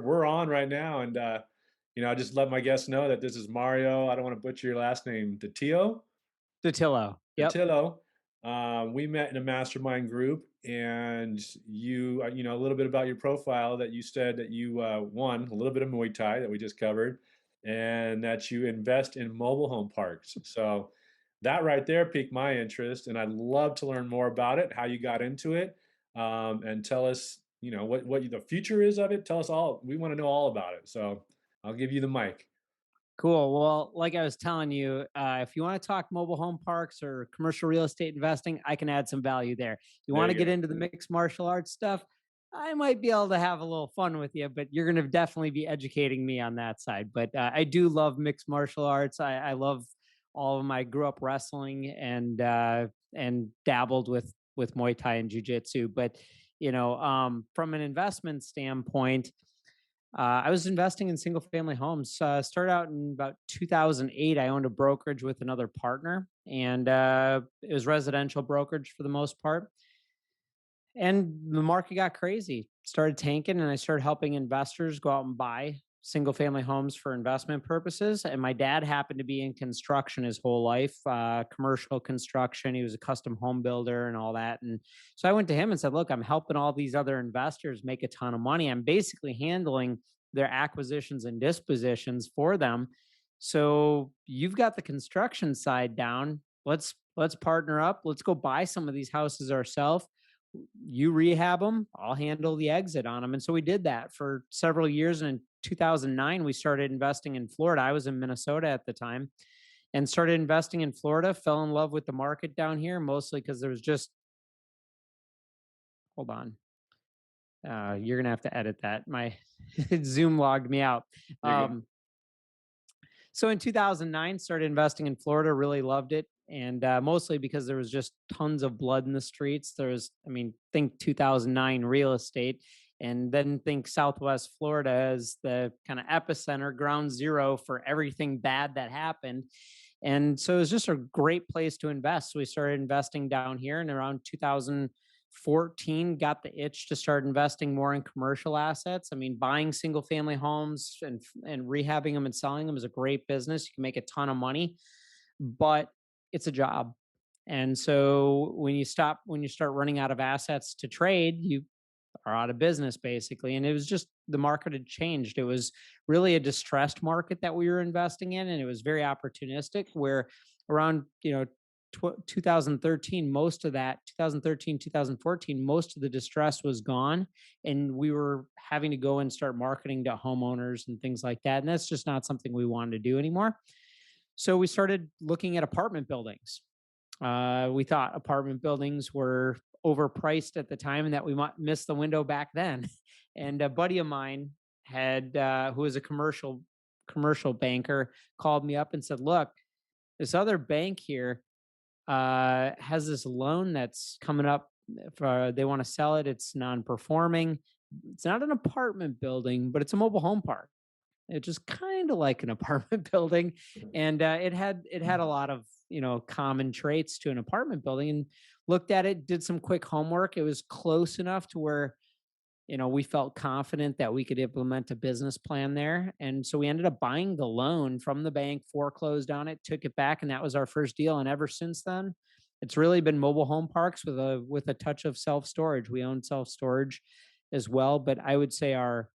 we're on right now, and I just let my guests know that this is Mario. I don't want to butcher your last name, Dattilo. Dattilo. Yep. Dattilo. We met in a mastermind group, and a little bit about your profile that you said that you won a little bit of Muay Thai that we just covered, and that you invest in mobile home parks. So that right there piqued my interest, and I'd love to learn more about it, how you got into it, and tell us, what the future is of it. Tell us all. We want to know all about it. So I'll give you the mic. Cool. Well, like I was telling you, if you want to talk mobile home parks or commercial real estate investing, I can add some value there. You There want to you get go. into the mixed martial arts stuff, I might be able to have a little fun with you, but you're going to definitely be educating me on that side. But I do love mixed martial arts. I love all of them. I grew up wrestling and dabbled with Muay Thai and Jiu Jitsu. But from an investment standpoint, I was investing in single family homes. Started out in about 2008. I owned a brokerage with another partner, and it was residential brokerage for the most part. And the market got crazy, started tanking, and I started helping investors go out and buy single family homes for investment purposes. And my dad happened to be in construction his whole life, commercial construction. He was a custom home builder and all that. And so I went to him and said, look, I'm helping all these other investors make a ton of money. I'm basically handling their acquisitions and dispositions for them. So you've got the construction side down. Let's partner up. Let's go buy some of these houses ourselves. You rehab them, I'll handle the exit on them. And so we did that for several years. And in 2009, we started investing in Florida. I was in Minnesota at the time and started investing in Florida, fell in love with the market down here, mostly because there was just, hold on. You're going to have to edit that. My Zoom logged me out. You're good. Um, So in 2009, started investing in Florida, really loved it. And mostly because there was just tons of blood in the streets. Think 2009 real estate, and then think Southwest Florida as the kind of epicenter, ground zero for everything bad that happened. And so it was just a great place to invest. So we started investing down here, and around 2014 got the itch to start investing more in commercial assets. I mean, buying single family homes and rehabbing them and selling them is a great business. You can make a ton of money, but it's a job. And so when you start running out of assets to trade, you are out of business basically. And it was just, the market had changed. It was really a distressed market that we were investing in, and it was very opportunistic. Where around 2013, most of that 2013 2014, most of the distress was gone, and we were having to go and start marketing to homeowners and things like that. And that's just not something we wanted to do anymore. So we started looking at apartment buildings. We thought apartment buildings were overpriced at the time and that we might miss the window back then. And a buddy of mine who was a commercial banker, called me up and said, look, this other bank here has this loan that's coming up. They want to sell it. It's non-performing. It's not an apartment building, but it's a mobile home park. It's just kind of like an apartment building, and it had a lot of common traits to an apartment building. And looked at it, did some quick homework. It was close enough to where we felt confident that we could implement a business plan there. And so we ended up buying the loan from the bank, foreclosed on it, took it back, and that was our first deal. And ever since then, it's really been mobile home parks with a touch of self storage. We own self storage as well, but I would say our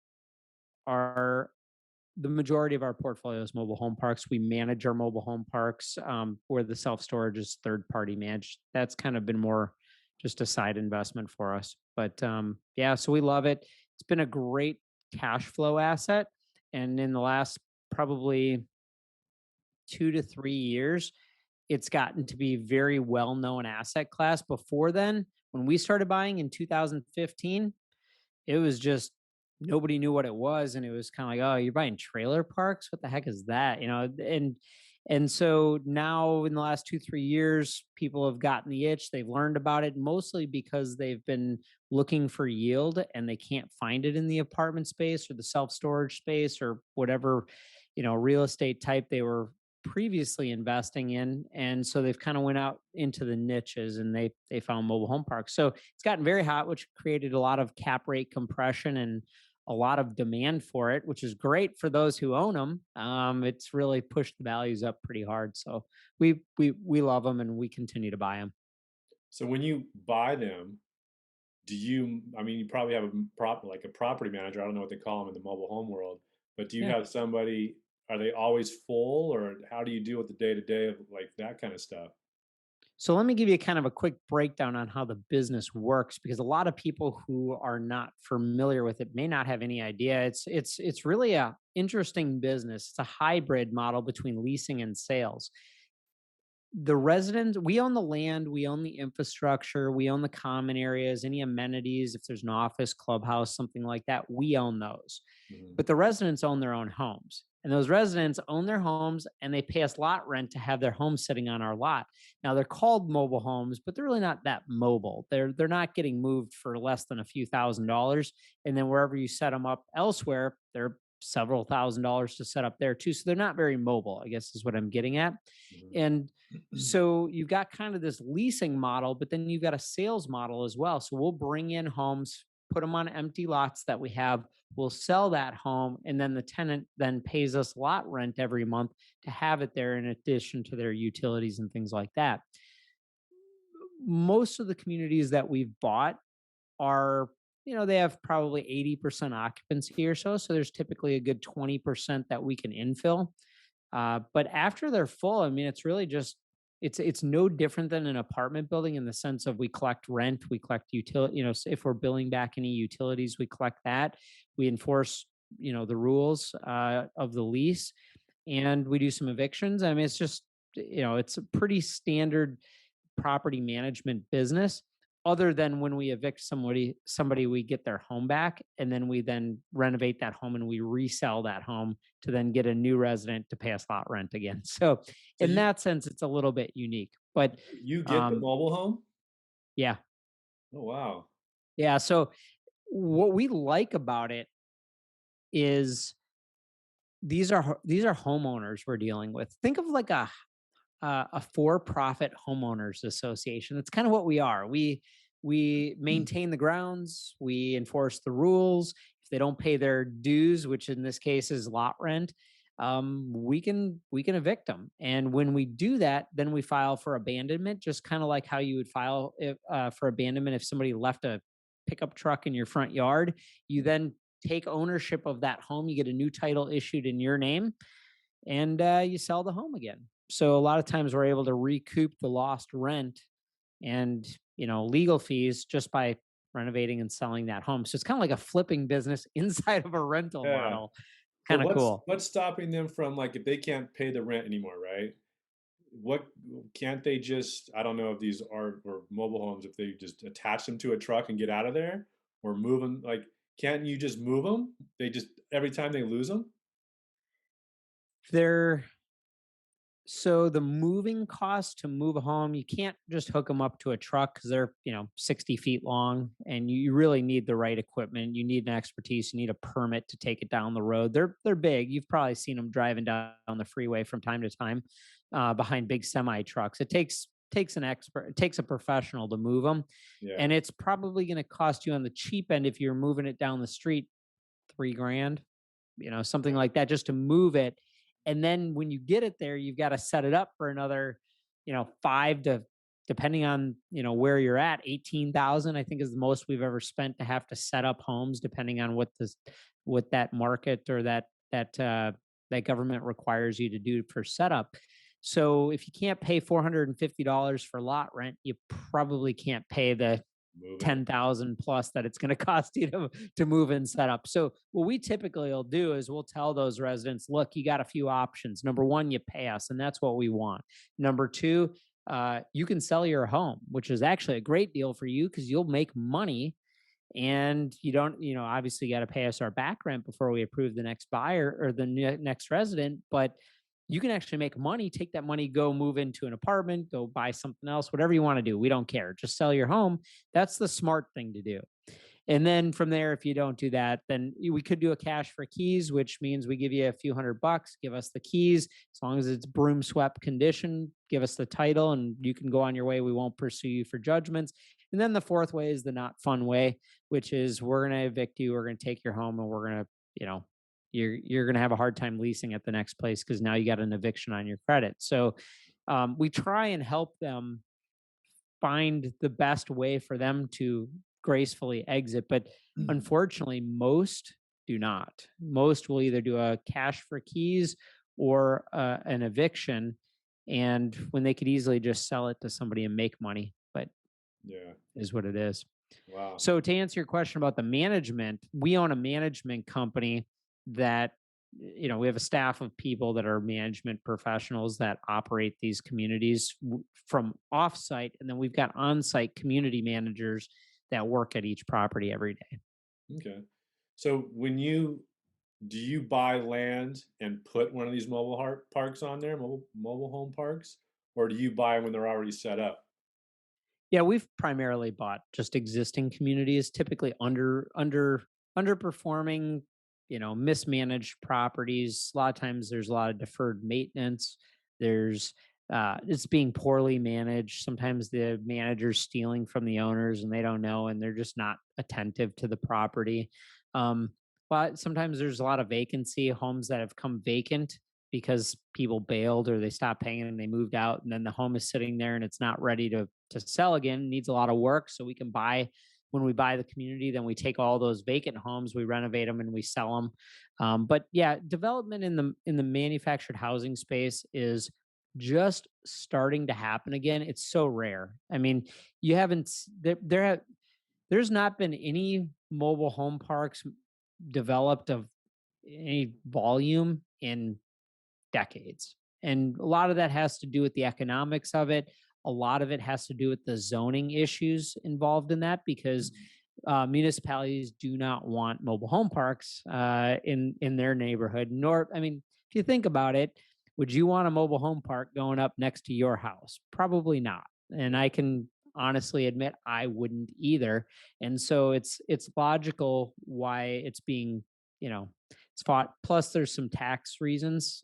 the majority of our portfolio is mobile home parks. We manage our mobile home parks, where the self storage is third party managed. That's kind of been more just a side investment for us. But yeah, so we love it. It's been a great cash flow asset. And in the last probably 2 to 3 years, it's gotten to be very well known asset class. Before then, when we started buying in 2015, it was just nobody knew what it was, and it was kind of like, oh, you're buying trailer parks? What the heck is that? And so now in the last 2 3 years, people have gotten the itch. They've learned about it, mostly because they've been looking for yield and they can't find it in the apartment space or the self storage space or whatever real estate type they were previously investing in. And so they've kind of went out into the niches, and they found mobile home parks. So it's gotten very hot, which created a lot of cap rate compression and a lot of demand for it, which is great for those who own them. It's really pushed the values up pretty hard. So we love them and we continue to buy them. So when you buy them, do you I mean, you probably have a like a property manager, I don't know what they call them in the mobile home world, but do you Yeah. have somebody are they always full, or how do you deal with the day-to-day of, like, that kinda stuff? So let me give you kind of a quick breakdown on how the business works because a lot of people who are not familiar with it may not have any idea. It's really a interesting business. It's a hybrid model between leasing and sales. The residents, we own the land, we own the infrastructure, we own the common areas, any amenities, if there's an office, clubhouse, something like that, we own those. Mhm. But the residents own their own homes. And those residents own their homes and they pay us lot rent to have their home sitting on our lot. Now they're called mobile homes, but they're really not that mobile. They're not getting moved for less than a few $1,000s. And then wherever you set them up elsewhere, they're several $1,000s to set up there too. So they're not very mobile, I guess is what I'm getting at. Mhm. And so you've got kind of this leasing model, but then you've got a sales model as well. So we'll bring in homes, put them on empty lots that we have. We'll sell that home, and then the tenant then pays us lot rent every month to have it there in addition to their utilities and things like that. Most of the communities that we've bought are, they have probably 80% occupancy or so. So there's typically a good 20% that we can infill. But after they're full, I mean, it's really just it's no different than an apartment building in the sense of we collect rent, we collect utility. If we're billing back any utilities, we collect that. We enforce, the rules of the lease, and we do some evictions. I mean, it's just it's a pretty standard property management business other than when we evict somebody we get their home back and then we then renovate that home and we resell that home to then get a new resident to pay us lot rent again. So So in that sense it's a little bit unique, but you get the um mobile home? yeah. Oh, wow. Yeah, so what we like about it is these are homeowners we're dealing with. Think of like a for-profit homeowners association. That's kind of what we are. We maintain the grounds, we enforce the rules. If they don't pay their dues, which in this case is lot rent, we can evict them. And when we do that, then we file for abandonment, just kind of like how you would file for abandonment if somebody left a pickup truck in your front yard. You then take ownership of that home. You get a new title issued in your name, and you sell the home again. So a lot of times we're able to recoup the lost rent and legal fees just by renovating and selling that home. So it's kind of like a flipping business inside of a rental Yeah. model. So Kind of cool. what's stopping them from, like, if they can't pay the rent anymore, right? What can't they just I don't know if these are or mobile homes, if they just attach them to a truck and get out of there or move them, like, can't you just move them? They just every time they lose them. They're So the moving cost to move a home, you can't just hook them up to a truck because they're 60 feet long, and you really need the right equipment. You need an expertise. You need a permit to take it down the road. They're big. You've probably seen them driving down the freeway from time to time behind big semi trucks. It takes an expert. It takes a professional to move them, Yeah. and it's probably going to cost you on the cheap end if you're moving it down the street 3 grand, something Yeah. like that, just to move it. And then when you get it there, you've got to set it up for another, five to, depending on, where you're at, 18,000, I think is the most we've ever spent to have to set up homes, depending on what that market or that government requires you to do for setup. So if you can't pay $450 for lot rent, you probably can't pay the Moving it. 10,000 plus that it's going to cost you to move and set up. So what we typically will do is we'll tell those residents, look, you got a few options. Number one, you pay us, and that's what we want. Number two, you can sell your home, which is actually a great deal for you because you'll make money, and you don't, obviously got to pay us our back rent before we approve the next buyer or the next resident. But you can actually make money, take that money, go move into an apartment, go buy something else, whatever you want to do. We don't care. Just sell your home. That's the smart thing to do. And then from there, if you don't do that, then we could do a cash for keys, which means we give you a few $100, give us the keys. As long as it's broom swept condition, give us the title and you can go on your way. We won't pursue you for judgments. And then the fourth way is the not fun way, which is we're going to evict you, we're going to take your home, and we're going to, you know, you're going to have a hard time leasing at the next place because now you got an eviction on your credit. So we try and help them find the best way for them to gracefully exit. But unfortunately, most do not. Most will either do a cash for keys or an eviction. And when they could easily just sell it to somebody and make money, but Yeah. is what it is. Wow. So to answer your question about the management, we own a management company that, we have a staff of people that are management professionals that operate these communities from offsite, and then we've got on-site community managers that work at each property every day. Okay. So do you buy land and put one of these parks on there, mobile home parks, or do you buy when they're already set up? Yeah, we've primarily bought just existing communities, typically underperforming, mismanaged properties. A lot of times there's a lot of deferred maintenance. There's it's being poorly managed. Sometimes the manager's stealing from the owners and they don't know, and they're just not attentive to the property. Um, but sometimes there's a lot of vacancy, homes that have come vacant because people bailed or they stopped paying and they moved out, and then the home is sitting there and it's not ready to sell again. Needs a lot of work, so we can buy. When we buy the community, then we take all those vacant homes, we renovate them, and we sell them. But yeah, development in the manufactured housing space is just starting to happen again. It's so rare. I mean, you haven't there's not been any mobile home parks developed of any volume in decades. And a lot of that has to do with the economics of it. A lot of it has to do with the zoning issues involved in that because municipalities do not want mobile home parks in their neighborhood. Nor, I mean, if you think about it, would you want a mobile home park going up next to your house? Probably not. And I can honestly admit I wouldn't either. And so it's logical why it's being, it's fought. Plus, there's some tax reasons.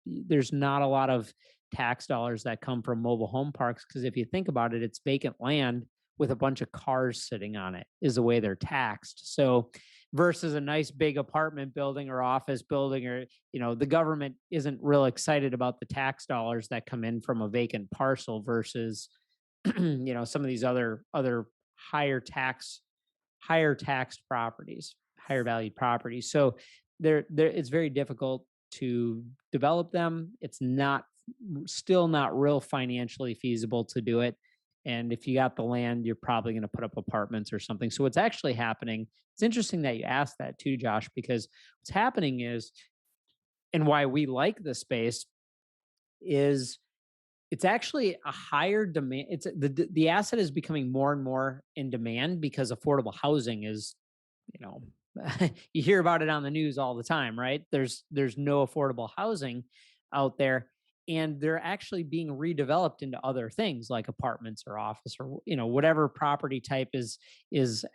There's not a lot of tax dollars that come from mobile home parks because if you think about it, it's vacant land with a bunch of cars sitting on it is the way they're taxed. So versus a nice big apartment building or office building or the government isn't real excited about the tax dollars that come in from a vacant parcel versus some of these other higher tax higher taxed properties, higher valued properties. So there it's very difficult to develop them. It's not still not real financially feasible to do it. And if you got the land, you're probably going to put up apartments or something. So what's actually happening, it's interesting that you asked that too, Josh, because what's happening is, and why we like the space is it's actually a higher demand. It's the asset is becoming more and more in demand because affordable housing is, you know, you hear about it on the news all the time, right? There's no affordable housing out there, and they're actually being redeveloped into other things like apartments or office or whatever property type is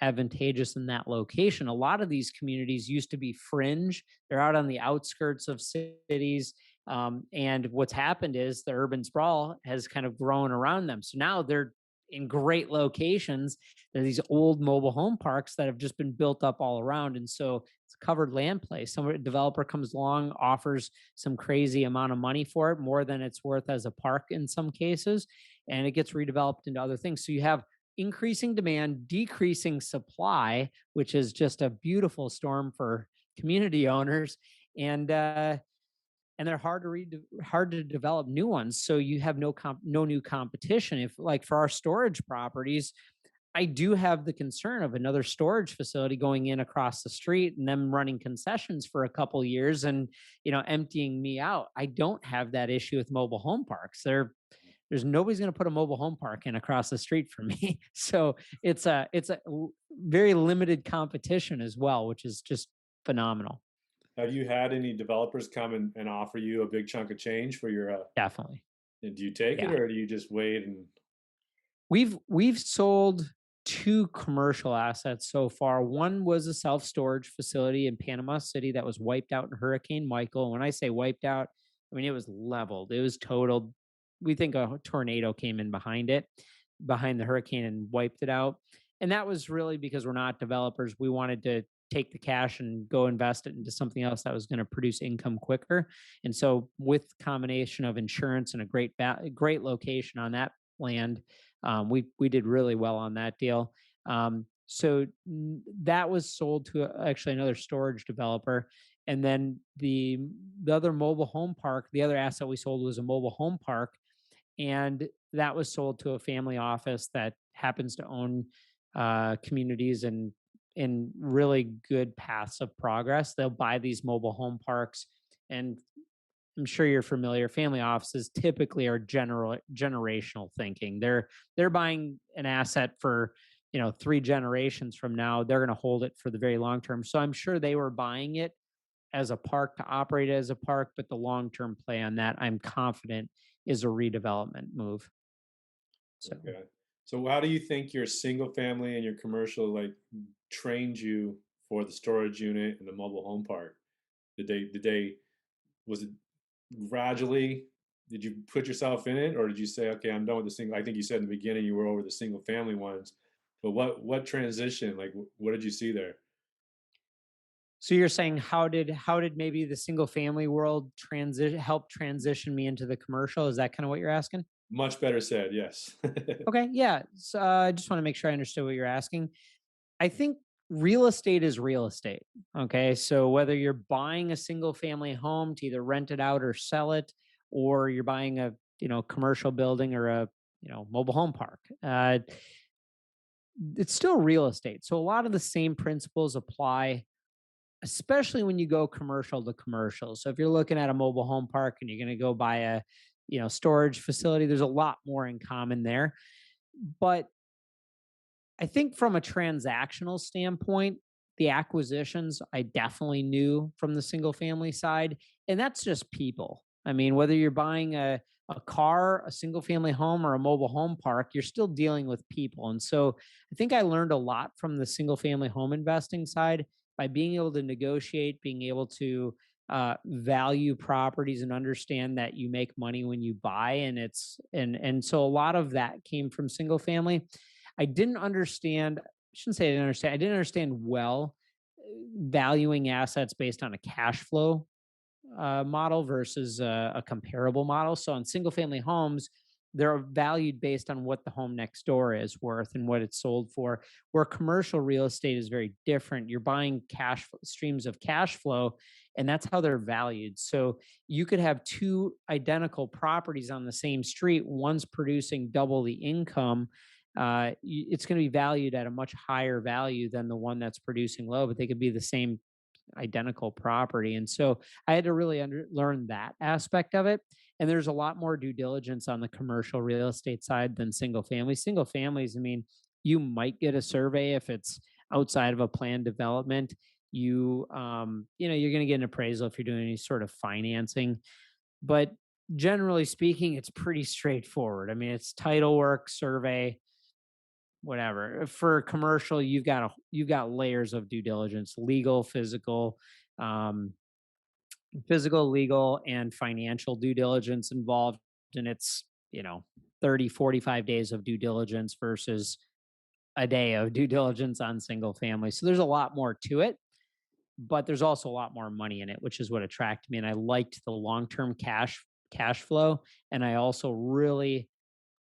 advantageous in that location. A lot of these communities used to be fringe. They're out on the outskirts of cities. And what's happened is the urban sprawl has kind of grown around them. So now they're in great locations. There are these old mobile home parks that have just been built up all around. And so it's a covered land play. Some developer comes along, offers some crazy amount of money for it, more than it's worth as a park in some cases, and it gets redeveloped into other things. So you have increasing demand, decreasing supply, which is just a beautiful storm for community owners. And they're hard to develop new ones. So you have no new competition. If like for our storage properties, I do have the concern of another storage facility going in across the street and them running concessions for a couple years and emptying me out. I don't have that issue with mobile home parks. There's nobody's going to put a mobile home park in across the street from me. So it's a very limited competition as well, which is just phenomenal. Have you had any developers come and offer you a big chunk of change for your, Definitely. and do you take it Yeah. or do you just wait and We've sold two commercial assets so far. One was a self-storage facility in Panama City that was wiped out in Hurricane Michael. When I say wiped out, I mean it was leveled. It was totaled. We think a tornado came in behind it. behind the hurricane and wiped it out. And that was really because we're not developers. We wanted to take the cash and go invest it into something else that was going to produce income quicker. And so, with combination of insurance and a great location on that land, we did really well on that deal. That was sold to actually another storage developer, and then the other mobile home park, the other asset we sold was a mobile home park, and that was sold to a family office that happens to own communities and in really good paths of progress. They'll buy these mobile home parks, and I'm sure you're familiar. Family offices typically are generational thinking. They're buying an asset for, 3 generations from now. They're going to hold it for the very long term. So I'm sure they were buying it as a park to operate as a park, but the long term play on that, I'm confident, is a redevelopment move. So Okay. So how do you think your single family and your commercial like trained you for the storage unit and the mobile home park? Did they was it gradually, did you put yourself in it, or did you say, okay, I'm done with the single? I think you said in the beginning you were over the single family ones, but what transition? Like what did you see there? So you're saying how did maybe the single family world transition me into the commercial? Is that kind of what you're asking? Much better said, yes. Okay, yeah. So I just want to make sure I understood what you're asking. I think real estate is real estate. Okay. So whether you're buying a single family home to either rent it out or sell it, or you're buying a, commercial building or a, mobile home park, it's still real estate. So a lot of the same principles apply, especially when you go commercial to commercial. So if you're looking at a mobile home park and you're going to go buy a, storage facility, there's a lot more in common there. But I think from a transactional standpoint, the acquisitions I definitely knew from the single family side, and that's just people. I mean, whether you're buying a car, a single family home, or a mobile home park, you're still dealing with people. And so I think I learned a lot from the single family home investing side by being able to negotiate, being able to value properties and understand that you make money when you buy. And so a lot of that came from single family. I didn't understand, I shouldn't say I didn't understand. I didn't understand well valuing assets based on a cash flow model versus a comparable model. So on single family homes, they're valued based on what the home next door is worth and what it's sold for. Where commercial real estate is very different. You're buying streams of cash flow, and that's how they're valued. So you could have two identical properties on the same street. One's producing double the income. It's going to be valued at a much higher value than the one that's producing low, but they could be the same identical property. And so I had to really learn that aspect of it. And there's a lot more due diligence on the commercial real estate side than single family. Single families, I mean, you might get a survey if it's outside of a planned development. You're going to get an appraisal if you're doing any sort of financing. But generally speaking, it's pretty straightforward. I mean, it's title work, survey, whatever. For commercial, you've got layers of due diligence, um, physical, legal, and financial due diligence involved. And it's, 30, 45 days of due diligence versus a day of due diligence on single family. So there's a lot more to it, but there's also a lot more money in it, which is what attracted me. And I liked the long-term cash flow. And I also really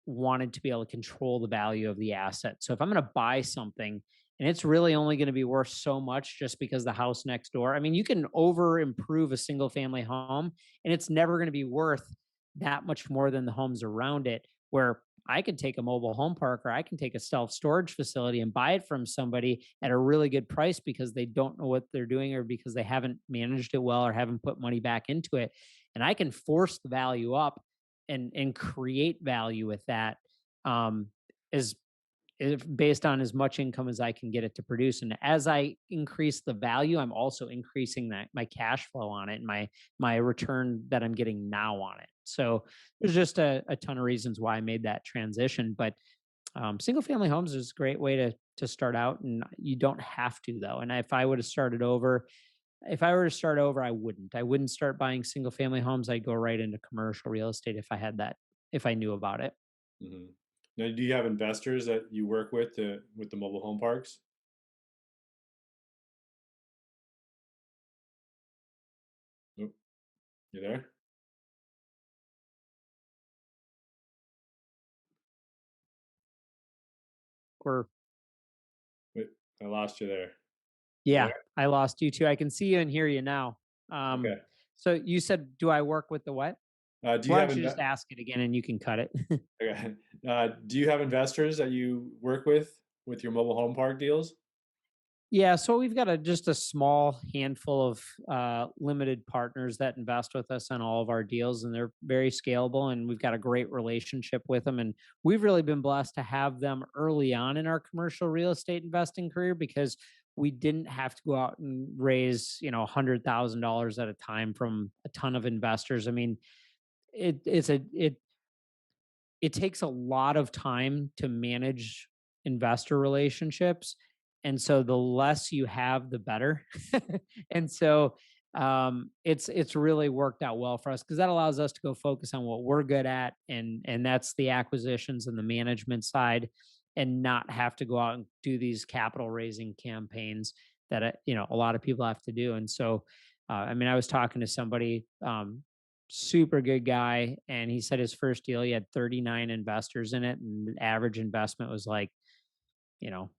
wanted to be able to control the value of the asset. So if I'm going to buy something and it's really only going to be worth so much just because the house next door, I mean, you can over improve a single family home and it's never going to be worth that much more than the homes around it. Where I could take a mobile home park or I can take a self storage facility and buy it from somebody at a really good price because they don't know what they're doing or because they haven't managed it well or haven't put money back into it. And I can force the value up and create value with that, um, is if based on as much income as I can get it to produce. And as I increase the value, I'm also increasing that my cash flow on it and my return that I'm getting now on it. So there's just a ton of reasons why I made that transition. But single family homes is a great way to start out, and you don't have to though. And if I would have started over, if I were to start over, I wouldn't. I wouldn't start buying single family homes. I'd go right into commercial real estate if I had that, if I knew about it. Mhm. Now, do you have investors that you work with the mobile home parks? Nope. You there? Or Wait, I lost you there. You yeah, there? I lost you too. I can see you and hear you now. Um, Okay. so you said, do I work with the what? Do you Why have don't you just ask it again and you can cut it? okay. Do you have investors that you work with your mobile home park deals? Yeah, so we've got just a small handful of limited partners that invest with us on all of our deals, and they're very scalable. And we've got a great relationship with them, and we've really been blessed to have them early on in our commercial real estate investing career because we didn't have to go out and raise $100,000 at a time from a ton of investors. I mean, it takes a lot of time to manage investor relationships, and so the less you have the better. And so it's really worked out well for us because that allows us to go focus on what we're good at, and that's the acquisitions and the management side, and not have to go out and do these capital raising campaigns that a lot of people have to do. And so I mean, I was talking to somebody, super good guy, and he said his first deal he had 39 investors in it, and the average investment was like, you know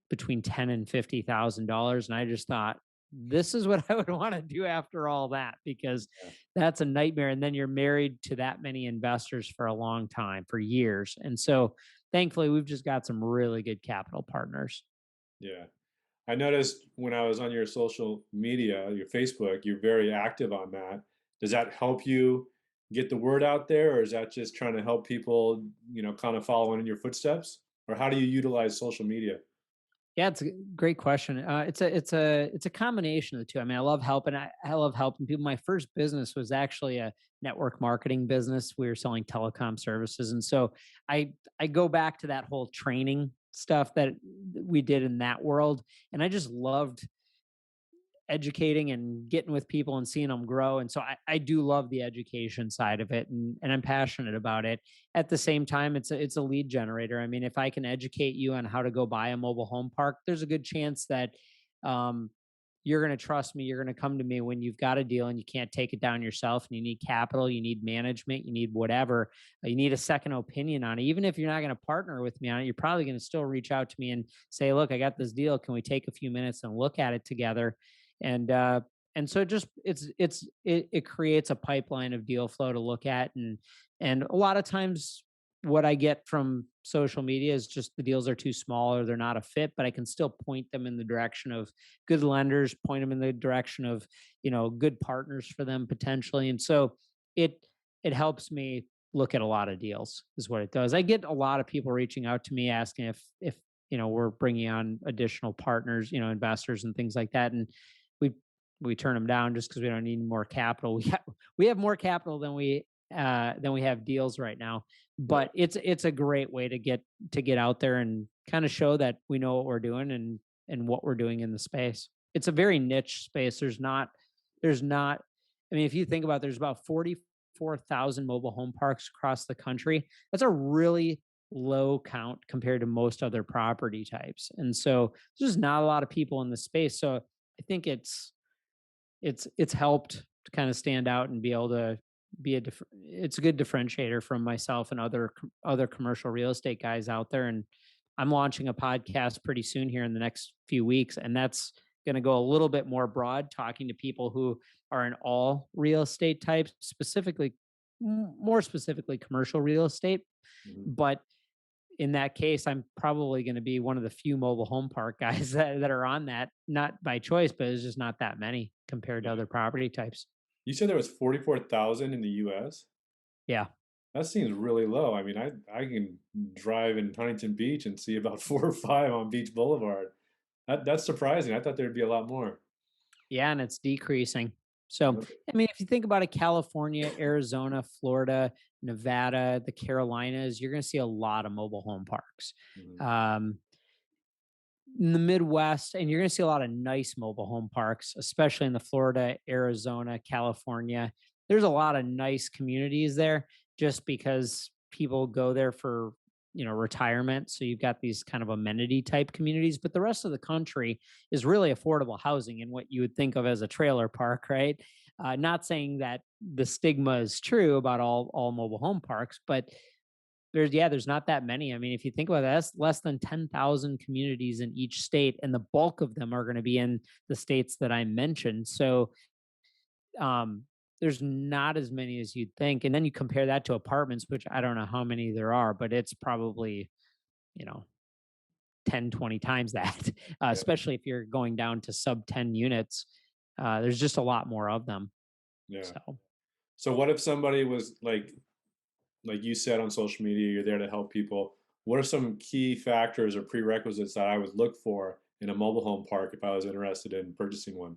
between 10 and $50,000. And I just thought, this is what I would want to do after all that, because Yeah. that's a nightmare, and then you're married to that many investors for a long time, for years. And so thankfully we've just got some really good capital partners. Yeah. I noticed when I was on your social media, your Facebook, you're very active on that. Does that help you get the word out there, or is that just trying to help people, kind of following in your footsteps? Or how do you utilize social media? Yeah, it's a great question. It's a combination of the two. I mean, I love helping people. My first business was actually a network marketing business. We were selling telecom services, and so I go back to that whole training stuff that we did in that world, and I just loved educating and getting with people and seeing them grow. And so I do love the education side of it, and I'm passionate about it. At the same time, it's a lead generator. I mean, if I can educate you on how to go buy a mobile home park, there's a good chance that um, you're going to trust me. You're going to come to me when you've got a deal and you can't take it down yourself, and you need capital, you need management, you need whatever, you need a second opinion on it. Even if you're not going to partner with me on it, you're probably going to still reach out to me and say, look, I got this deal. Can we take a few minutes and look at it together? And so it creates a pipeline of deal flow to look at. And a lot of times what I get from social media is just the deals are too small or they're not a fit, but I can still point them in the direction of good lenders, point them in the direction of good partners for them potentially. And so it it helps me look at a lot of deals, is what it does. I get a lot of people reaching out to me asking if we're bringing on additional partners, investors and things like that, and we we turn them down just because we don't need more capital. We have more capital than we have deals right now, Yeah. but it's a great way to get out there and kind of show that we know what we're doing, and what we're doing in the space. It's a very niche space. There's not. I mean, if you think about it, there's about 44,000 mobile home parks across the country. That's a really low count compared to most other property types. And so there's just not a lot of people in the space. So I think it's helped to kind of stand out and be able to it's a good differentiator from myself and other commercial real estate guys out there. And I'm launching a podcast pretty soon here in the next few weeks, and that's going to go a little bit more broad, talking to people who are in all real estate types, more specifically commercial real estate. Mhm. But in that case, I'm probably going to be one of the few mobile home park guys that are on that, not by choice, but it's just not that many compared to Yeah. other property types. You said there was 44,000 in the US? Yeah. That seems really low. I mean, I can drive in Huntington Beach and see about 4 or 5 on Beach Boulevard. That's surprising. I thought there'd be a lot more. Yeah. And it's decreasing. So, Okay. I mean, if you think about it, California, Arizona, Florida, Nevada, the Carolinas, you're going to see a lot of mobile home parks. Mhm. Um, in the Midwest, and you're going to see a lot of nice mobile home parks, especially in the Florida, Arizona, California. There's a lot of nice communities there just because people go there for retirement. So you've got these kind of amenity type communities, but the rest of the country is really affordable housing in what you would think of as a trailer park, right? Not saying that the stigma is true about all mobile home parks, but there's not that many. I mean, if you think about that, that's less than 10,000 communities in each state, and the bulk of them are going to be in the states that I mentioned. So um, there's not as many as you'd think. And then you compare that to apartments, which I don't know how many there are, but it's probably, you know, 10, 20 times that, Yeah, especially if you're going down to sub 10 units. There's just a lot more of them. yeah. So, So what if somebody was like you said on social media, you're there to help people. What are some key factors or prerequisites that I would look for in a mobile home park if I was interested in purchasing one?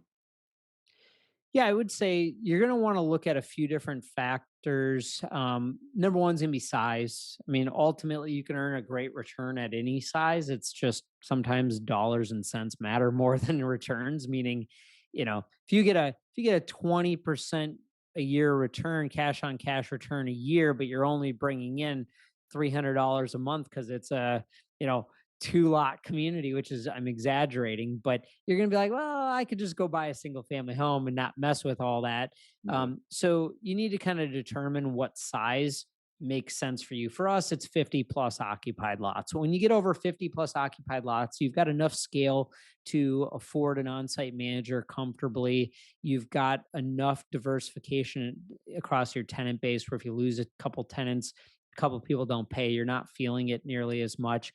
yeah, I would say you're going to want to look at a few different factors. Number one's going to be size. I mean, ultimately, you can earn a great return at any size. It's just sometimes dollars and cents matter more than returns. Meaning, if you get a 20% a year return, cash on cash return a year, but you're only bringing in $300 a month because it's a you know 2 lot community, which is, I'm exaggerating, but you're going to be like, well, I could just go buy a single family home and not mess with all that. Right. So you need to kind of determine what size makes sense for you. For us, it's 50 plus occupied lots. When you get over 50 plus occupied lots, you've got enough scale to afford an on-site manager comfortably. You've got enough diversification across your tenant base where if you lose a couple tenants, a couple people don't pay, you're not feeling it nearly as much.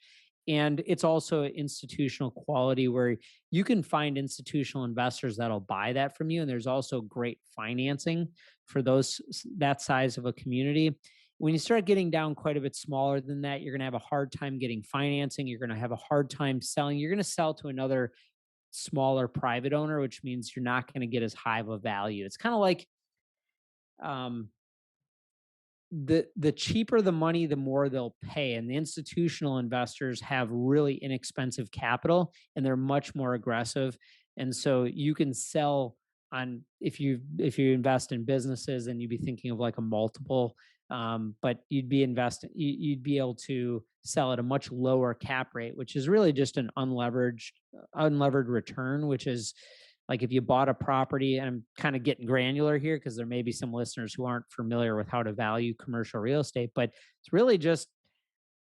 And it's also institutional quality where you can find institutional investors that'll buy that from you. And there's also great financing for that size of a community. When you start getting down quite a bit smaller than that, you're going to have a hard time getting financing. You're going to have a hard time selling. You're going to sell to another smaller private owner, which means you're not going to get as high of a value. It's kind of like um, the cheaper the money, the more they'll pay. And the institutional investors have really inexpensive capital and they're much more aggressive. And so you can sell on if you invest in businesses and you'd be thinking of like a multiple, but you'd be able to sell at a much lower cap rate, which is really just an unlevered return, which is like if you bought a property, and I'm kind of getting granular here because there may be some listeners who aren't familiar with how to value commercial real estate, but it's really just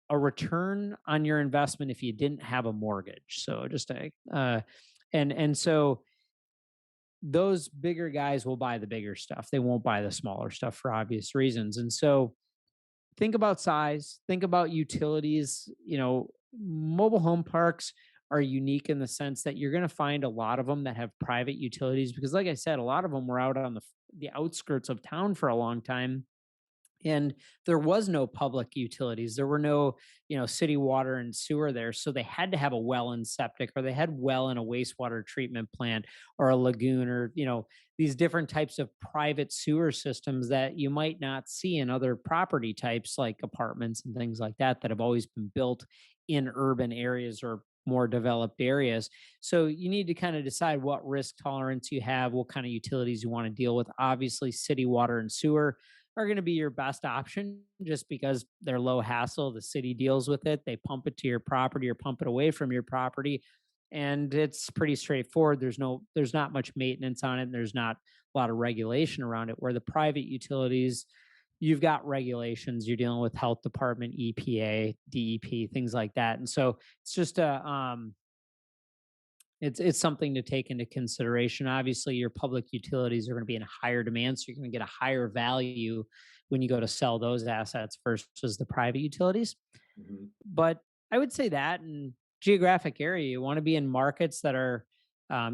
a return on your investment if you didn't have a mortgage. So just a and so those bigger guys will buy the bigger stuff. They won't buy the smaller stuff for obvious reasons. And so think about size, think about utilities. Mobile home parks are unique in the sense that you're going to find a lot of them that have private utilities because, like I said, a lot of them were out on the outskirts of town for a long time, and there was no public utilities. There were no city water and sewer there, so they had to have a well and septic, or they had well and a wastewater treatment plant, or a lagoon, or these different types of private sewer systems that you might not see in other property types like apartments and things like that that have always been built in urban areas or more developed areas. So you need to kind of decide what risk tolerance you have, what kind of utilities you want to deal with. Obviously, city water and sewer are going to be your best option just because they're low hassle. The city deals with it. They pump it to your property or pump it away from your property. And it's pretty straightforward. There's not much maintenance on it. And there's not a lot of regulation around it. Where the private utilities, you've got regulations. You're dealing with health department, EPA, DEP, things like that. And so it's just it's something to take into consideration. Obviously, your public utilities are going to be in higher demand, so you're going to get a higher value when you go to sell those assets versus the private utilities. Mhm. But I would say that in geographic area, you want to be in markets that are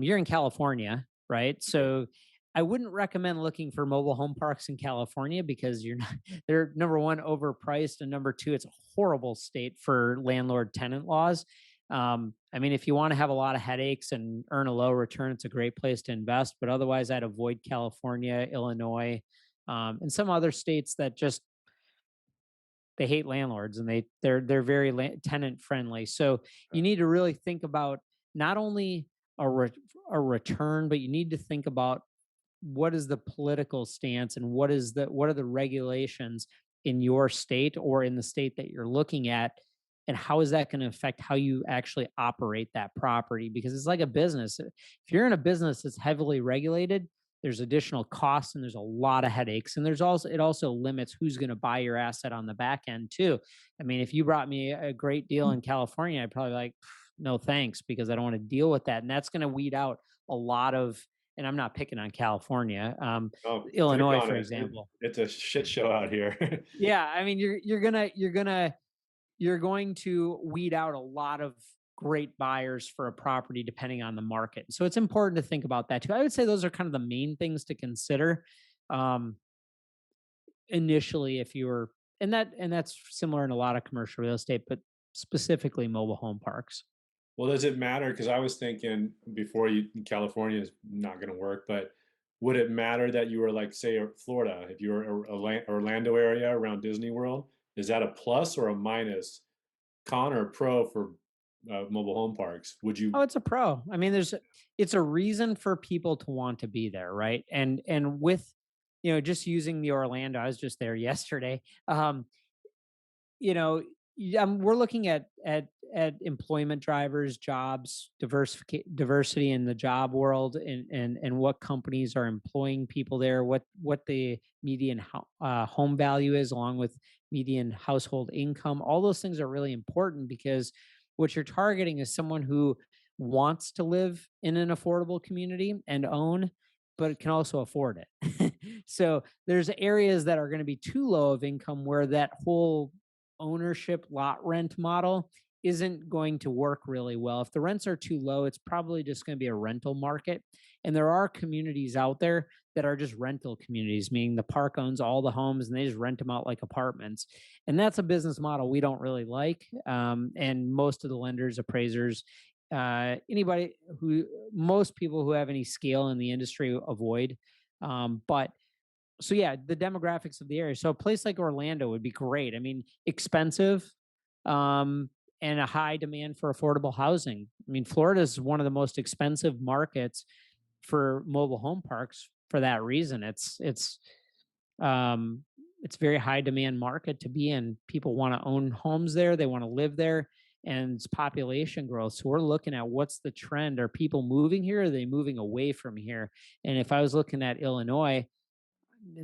you're in California, right? Yeah. So I wouldn't recommend looking for mobile home parks in California because you're not they're number one overpriced, and number two, it's a horrible state for landlord tenant laws. I mean, if you want to have a lot of headaches and earn a low return, it's a great place to invest. But otherwise, I'd avoid California, Illinois, and some other states that just they hate landlords and they're very tenant friendly. So you Okay. need to really think about not only a return, but you need to think about what is the political stance and what are the regulations. in your state or in the state that you're looking at, and how is that going to affect how you actually operate that property? Because it's like a business. If you're in a business that's heavily regulated, there's additional costs and there's a lot of headaches, and there's also it also limits who's going to buy your asset on the back end too. I mean, if you brought me a great deal in California, I'd probably be like, no thanks, because I don't want to deal with that, and that's going to weed out a lot of. And I'm not picking on California, Oh, pick Illinois, on for it. example. It's a shit show out here. Yeah, I mean, you're going to weed out a lot of great buyers for a property depending on the market. So it's important to think about that too. I would say those are kind of the main things to consider um, initially if you're and that's similar in a lot of commercial real estate, but specifically mobile home parks. Well, does it matter? Because I was thinking before you California is not gonna work, but would it matter that you were like, say, Florida, if you were Orlando area around Disney World? Is that a plus or a minus, con or pro for, mobile home parks? Would Oh, you it's a pro. I mean, it's a reason for people to want to be there, right? And with just using the Orlando, I was just there yesterday. You know, we're looking at employment drivers, jobs, diversity in the job world, and what companies are employing people there, what the median home value is, along with median household income. All those things are really important because what you're targeting is someone who wants to live in an affordable community and own, but can also afford it. So there's areas that are going to be too low of income where that whole ownership lot rent model isn't going to work really well. If the rents are too low, it's probably just going to be a rental market. And there are communities out there that are just rental communities, meaning the park owns all the homes and they just rent them out like apartments. And that's a business model we don't really like. And most of the lenders, appraisers, anybody who, most people who have any scale in the industry avoid. But so yeah, the demographics of the area. So a place like Orlando would be great. I mean, expensive, um, and a high demand for affordable housing. I mean, Florida is one of the most expensive markets for mobile home parks for that reason. Um, it's very high demand market to be in. People want to own homes there. They want to live there, and it's population growth. So we're looking at what's the trend. Are people moving here? Or are they moving away from here? And if I was looking at Illinois,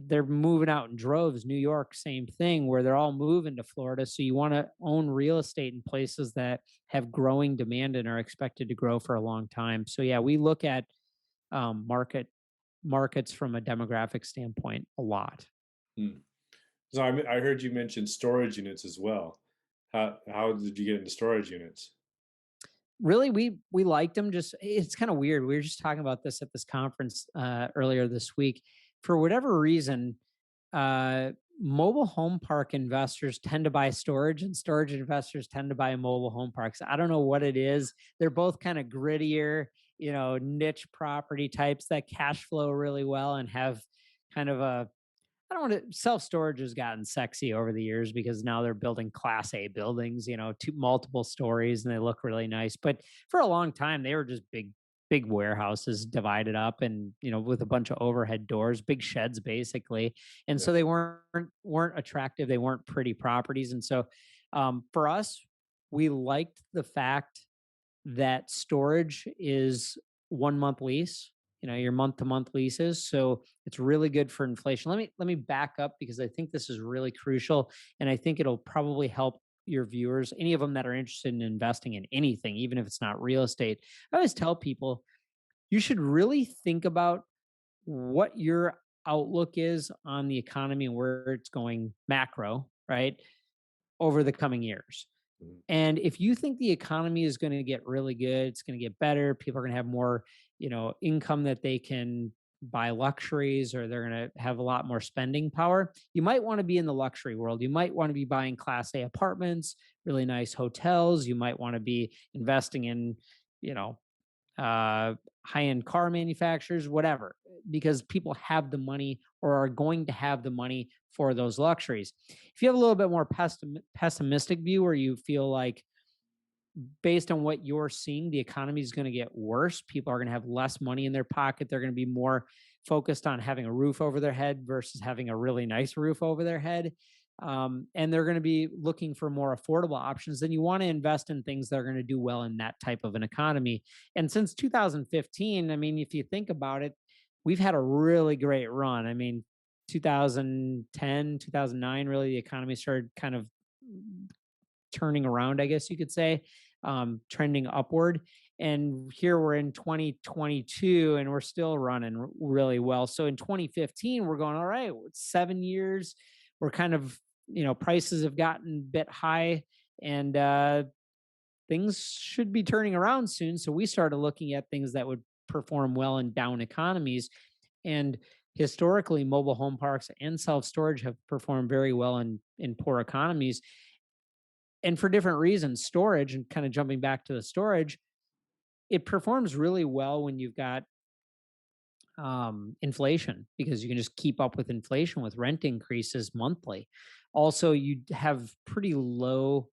they're moving out in droves. New York, same thing, where they're all moving to Florida. So you want to own real estate in places that have growing demand and are expected to grow for a long time. So yeah, we look at markets from a demographic standpoint a lot. hmm. So I heard you mention storage units as well. How did you get into storage units? Really, we liked them. Just it's kind of weird. We were just talking about this at this conference earlier this week. For whatever reason, uh, mobile home park investors tend to buy storage, and storage investors tend to buy mobile home parks. I don't know what it is. They're both kind of grittier, niche property types that cash flow really well and have kind of a I don't want to self storage has gotten sexy over the years because now they're building class A buildings, two multiple stories and they look really nice. But for a long time, they were just big warehouses divided up and with a bunch of overhead doors, big sheds basically. And Yeah. so they weren't attractive. They weren't pretty properties. And so for us, we liked the fact that storage is 1 month lease, your month to month leases. So it's really good for inflation. Let me back up because I think this is really crucial. And I think it'll probably help your viewers, any of them that are interested in investing in anything, even if it's not real estate. I always tell people you should really think about what your outlook is on the economy and where it's going macro, right, over the coming years. Mhm. And if you think the economy is going to get really good, it's going to get better, people are going to have more, income that they can buy luxuries or they're going to have a lot more spending power, you might want to be in the luxury world. You might want to be buying class A apartments, really nice hotels. You might want to be investing in, you know, uh, high-end car manufacturers, whatever, because people have the money or are going to have the money for those luxuries. If you have a little bit more pessimistic view, where you feel like based on what you're seeing, the economy is going to get worse, people are going to have less money in their pocket, they're going to be more focused on having a roof over their head versus having a really nice roof over their head. and they're going to be looking for more affordable options, then you want to invest in things that are going to do well in that type of an economy. And since 2015, I mean, if you think about it, we've had a really great run. I mean, 2010, 2009, really, the economy started kind of turning around, I guess you could say, trending upward. And here we're in 2022 and we're still running really well. So in 2015, we're going, all right, 7 years. We're kind of, prices have gotten a bit high and things should be turning around soon. So we started looking at things that would perform well in down economies. And historically, mobile home parks and self storage have performed very well in poor economies, and for different reasons. Storage, and kind of jumping back to the storage, it performs really well when you've got inflation, because you can just keep up with inflation with rent increases monthly. Also, you have pretty low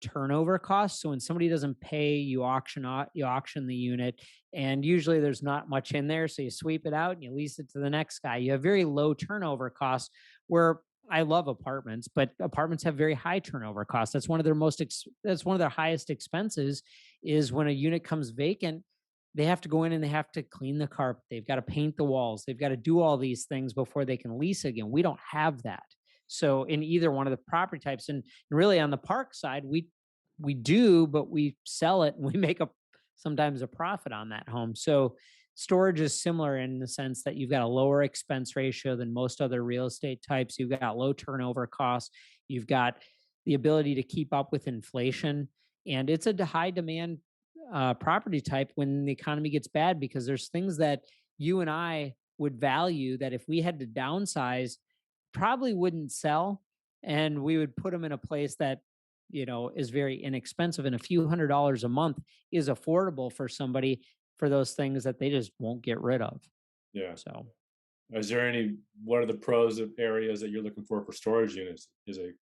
turnover costs. So when somebody doesn't pay, you auction the unit, and usually there's not much in there. So you sweep it out and you lease it to the next guy. You have very low turnover costs. Where I love apartments, but apartments have very high turnover costs. That's one of their that's one of their highest expenses, is when a unit comes vacant, they have to go in and they have to clean the carpet. They've got to paint the walls. They've got to do all these things before they can lease again. We don't have that. So in either one of the property types, and really on the park side, we do, but we sell it and we make a sometimes a profit on that home. So storage is similar in the sense that you've got a lower expense ratio than most other real estate types. You've got low turnover costs. You've got the ability to keep up with inflation, and it's a high demand property type when the economy gets bad, because there's things that you and I would value that if we had to downsize, probably wouldn't sell, and we would put them in a place that is very inexpensive, and a few $100s a month is affordable for somebody, for those things that they just won't get rid of. Yeah. So Is there any what are the pros of areas that you're looking for storage units? Is it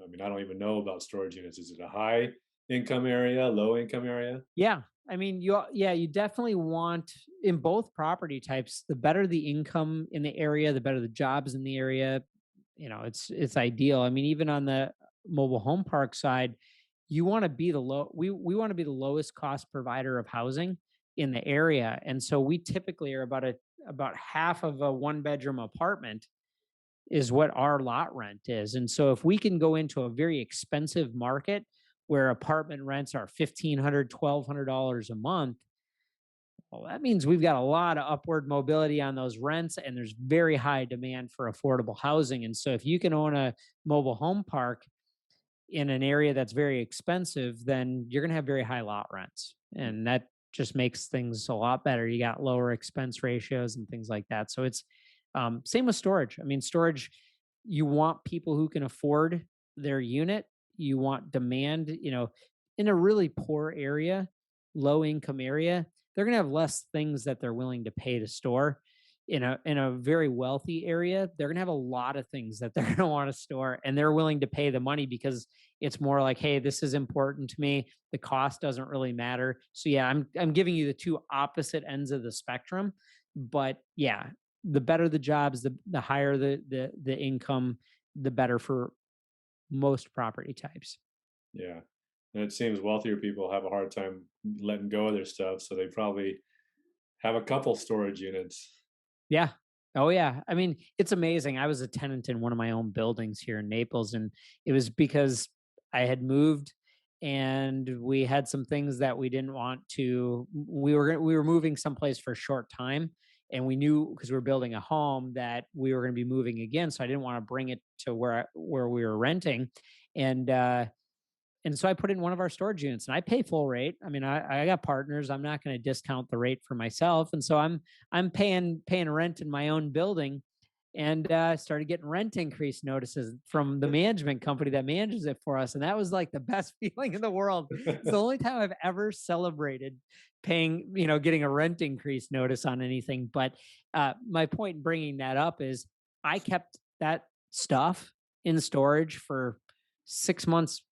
I mean, I don't even know about storage units. Is it a high income area, low income area? yeah, I mean, you definitely want, in both property types, the better the income in the area, the better the jobs in the area. It's ideal. I mean, even on the mobile home park side, you want to be the low we want to be the lowest cost provider of housing in the area. And so we typically are about half of a one bedroom apartment is what our lot rent is. And so if we can go into a very expensive market where apartment rents are $1,500, $1,200 a month, well, that means we've got a lot of upward mobility on those rents, and there's very high demand for affordable housing. And so if you can own a mobile home park in an area that's very expensive, then you're going to have very high lot rents. And that just makes things a lot better. You got lower expense ratios and things like that. So it's same with storage. I mean, storage, you want people who can afford their unit. You want demand, in a really poor area, low income area, they're going to have less things that they're willing to pay to store. In a very wealthy area, they're going to have a lot of things that they're going to want to store, and they're willing to pay the money because it's more like, hey, this is important to me. The cost doesn't really matter. So yeah, I'm giving you the two opposite ends of the spectrum, but yeah, the better the jobs, the higher the income, the better for most property types. Yeah. And it seems wealthier people have a hard time letting go of their stuff, so they probably have a couple storage units. Yeah. Oh yeah. I mean, it's amazing. I was a tenant in one of my own buildings here in Naples, and it was because I had moved and we had some things that we didn't want to we were moving someplace for a short time, and we knew, because we were building a home, that we were going to be moving again, so I didn't want to bring it to where we were renting. And so I put in one of our storage units, and I pay full rate. I mean, I got partners. I'm not going to discount the rate for myself. And so I'm paying rent in my own building, and started getting rent increase notices from the management company that manages it for us. And that was like the best feeling in the world. It's the only time I've ever celebrated paying, getting a rent increase notice on anything. But my point in bringing that up is I kept that stuff in storage for 6 months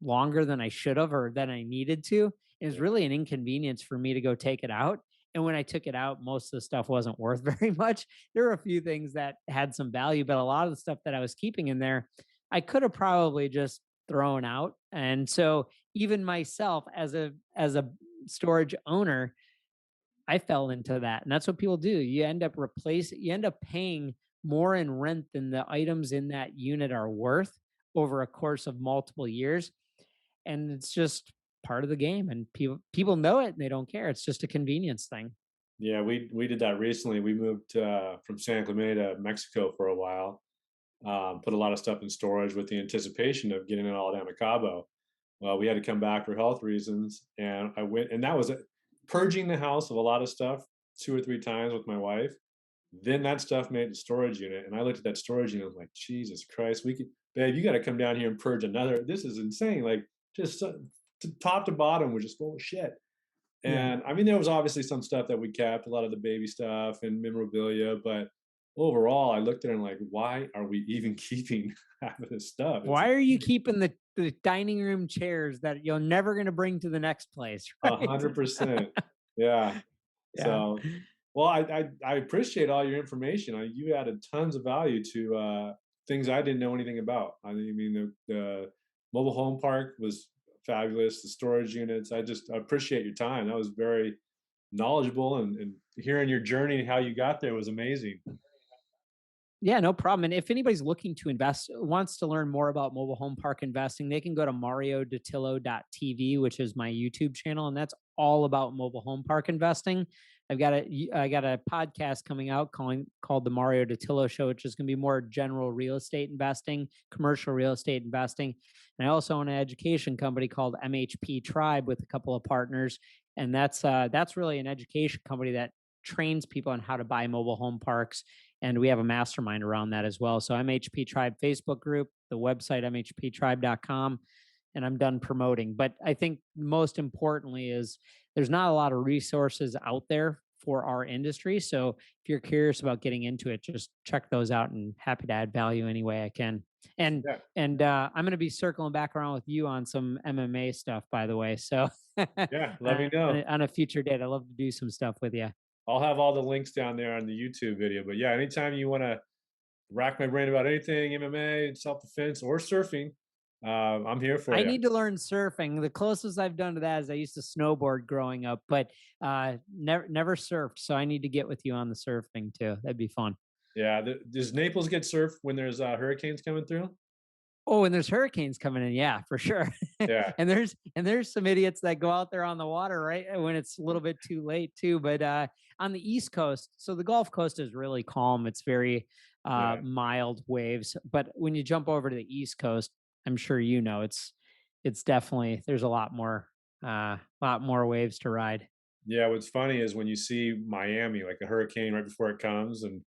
longer than I should have or than I needed to. It was Yeah. really an inconvenience for me to go take it out. And when I took it out, most of the stuff wasn't worth very much. There were a few things that had some value, but a lot of the stuff that I was keeping in there I could have probably just thrown out. And so even myself as a storage owner, I fell into that. And that's what people do. You end up paying more in rent than the items in that unit are worth over a course of multiple years. And it's just part of the game. And people know it and they don't care. It's just a convenience thing. Yeah, we did that recently. We moved from San Clemente to Mexico for a while. Put a lot of stuff in storage with the anticipation of getting it all down to Cabo. Well, we had to come back for health reasons, and I went, and that was it. Purging the house of a lot of stuff 2 or 3 times with my wife. Then that stuff made the storage unit, and I looked at that storage unit. I was like, Jesus Christ, we could, babe, you got to come down here and purge another. This is insane. Like just top to bottom was just full of shit. Yeah. And I mean, there was obviously some stuff that we kept, a lot of the baby stuff and memorabilia, but overall, I looked at it and like, why are we even keeping half of this stuff? It's Why are you keeping the dining room chairs that you're never going to bring to the next place? a Right. 100%. Yeah. Yeah. So, well, I appreciate all your information. You added tons of value to things I didn't know anything about. I mean, the mobile home park was fabulous. The storage units. I appreciate your time. That was very knowledgeable, and hearing your journey and how you got there was amazing. Yeah, no problem. And if anybody's looking to invest, wants to learn more about mobile home park investing, they can go to Mariodattillo.tv, which is my YouTube channel, and that's all about mobile home park investing. I got a podcast coming out called the Mario Dattilo Show, which is going to be more general real estate investing, commercial real estate investing. And I also own an education company called MHP Tribe with a couple of partners, and that's really an education company that trains people on how to buy mobile home parks, and we have a mastermind around that as well. So MHP Tribe Facebook group, the website mhptribe.com, and I'm done promoting. But I think most importantly is there's not a lot of resources out there for our industry. So if you're curious about getting into it, just check those out, and happy to add value any way I can. And Yeah, I'm going to be circling back around with you on some MMA stuff, by the way. So yeah. Let me know. on a future date, I'd love to do some stuff with you. I'll have all the links down there on the YouTube video. But yeah, anytime you want to rack my brain about anything MMA, self defense, or surfing, I'm here for I you. need to learn surfing. The closest I've done to that is I used to snowboard growing up, but never surfed. So I need to get with you on the surfing too. That'd be fun. Yeah, does Naples get surf when there's hurricanes coming through? Oh, and there's hurricanes coming in. Yeah, for sure. Yeah, And there's some idiots that go out there on the water right when it's a little bit too late too. But on the East Coast, so the Gulf Coast is really calm. It's very yeah, mild waves. But when you jump over to the East Coast, I'm sure you know it's definitely there's a lot more waves to ride. yeah. What's funny is when you see Miami, like a hurricane right before it comes, and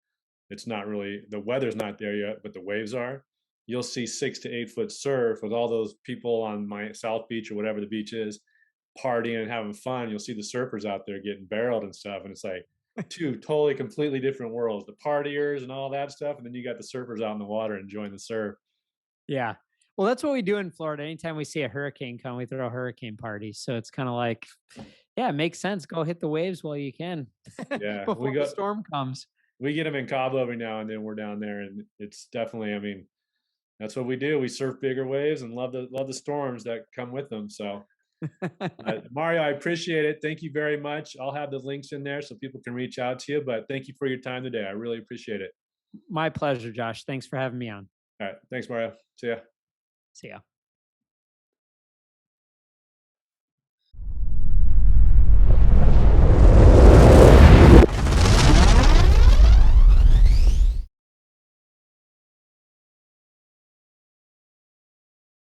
it's not really the weather's not there yet, but the waves are. You'll see 6 to 8 foot surf with all those people on my South Beach or whatever the beach is, partying and having fun. You'll see the surfers out there getting barreled and stuff, and it's like two totally completely different worlds. The partiers and all that stuff, and then you got the surfers out in the water enjoying the surf. Yeah. Well, that's what we do in Florida. Anytime we see a hurricane come, we throw hurricane parties. So it's kind of like, yeah, it makes sense. Go hit the waves while you can Yeah, before the storm comes. we get them in Cabo every now and then. We're down there, and it's definitely. I mean, that's what we do. We surf bigger waves and love the storms that come with them. So, Mario, I appreciate it. Thank you very much. I'll have the links in there so people can reach out to you. But thank you for your time today. I really appreciate it. My pleasure, Josh. Thanks for having me on. All right, thanks, Mario. See ya. See ya.